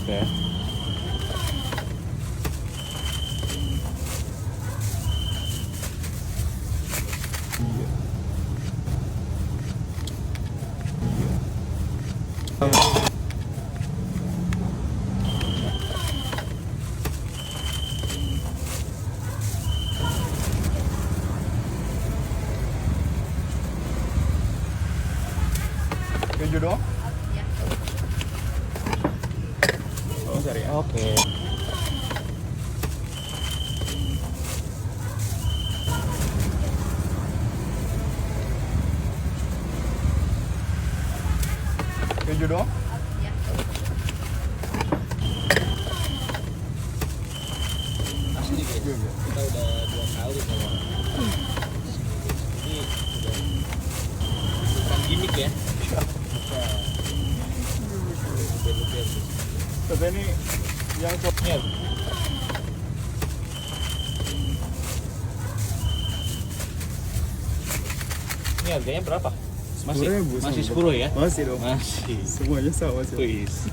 Oke. Keju doang? Ya. Oh, sorry ya. Oke. Keju doang? Ya. Asli guys, Iya, iya. kita udah 2 kali sama ini udah bukan gimmick ya. Luber-luber. Tapi ini yang Nih, ini harganya berapa? Masih 10.000 masih sama. 10 ya? Masih dong. Masih. Semuanya sama sih. Wis.